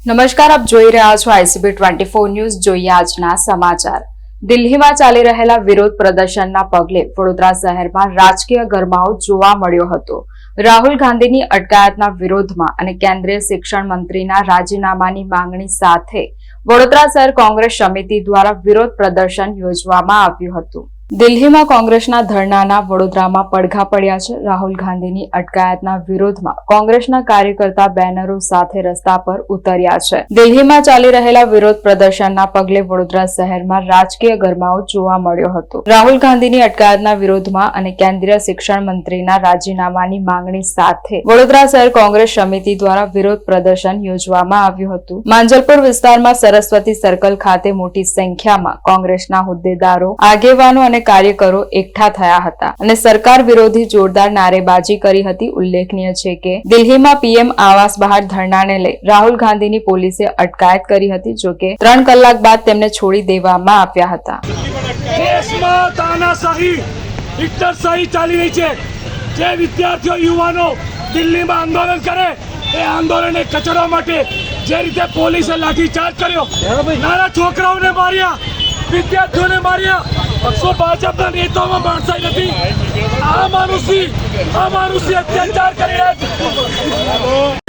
નમસ્કાર, આપ જોઈ રહ્યા છો ICB 24 ન્યૂઝ। જોઈએ આજના સમાચાર। દિલ્હીમાં ચાલી રહેલા વિરોધ પ્રદર્શનના પગલે વડોદરા શહેરમાં રાજકીય ગરમાવો જોવા મળ્યો હતો। રાહુલ ગાંધીની અટકાયતના વિરોધમાં અને કેન્દ્રીય શિક્ષણ મંત્રીના રાજીનામાની માંગણી સાથે વડોદરા શહેર કોંગ્રેસ સમિતિ દ્વારા વિરોધ પ્રદર્શન યોજવામાં આવ્યું હતું। દિલ્હીમાં કોંગ્રેસના ધરણાના વડોદરામાં પડઘા પડ્યા છે। રાહુલ ગાંધીની અટકાયતના વિરોધમાં કોંગ્રેસના કાર્યકર્તા બેનરો સાથે રસ્તા પર ઉતર્યા છે। દિલ્હીમાં ચાલી રહેલા વિરોધ પ્રદર્શનના પગલે વડોદરા શહેરમાં રાજકીય ગરમાવો જોવા મળ્યો હતો। રાહુલ ગાંધીની અટકાયતના વિરોધમાં અને કેન્દ્રીય શિક્ષણ મંત્રીના રાજીનામાની માંગણી સાથે વડોદરા શહેર કોંગ્રેસ સમિતિ દ્વારા વિરોધ પ્રદર્શન યોજવામાં આવ્યું હતું। માંજલપુર વિસ્તારમાં સરસ્વતી સર્કલ ખાતે મોટી સંખ્યામાં કોંગ્રેસના હોદ્દેદારો, આગેવાનો અને કાર્યકરો એકઠા થયા હતા અને સરકાર વિરોધી જોરદાર નારેબાજી કરી હતી। ઉલ્લેખનીય છે કે દિલ્હીમાં PM આવાસ બહાર ધરણાને લઈ રાહુલ ગાંધીની પોલીસે અટકાયત કરી હતી, જો કે 3 કલાક બાદ તેમને છોડી દેવામાં આવ્યા હતા। દેશમાં તાનાશાહી, હિટલરશાહી ચાલી રહી છે। જે વિદ્યાર્થીઓ, યુવાનો દિલ્હીમાં આંદોલન કરે એ આંદોલનને કચડવા માટે જે રીતે પોલીસે લાઠીચાર્જ કર્યો, નાના છોકરાઓને માર્યા, વિદ્યાર્થીઓને માર્યા, ભાજપના નેતાઓમાં માણસાઈ નથી। આ માનુષી અત્યાચાર કરી રહ્યા છે।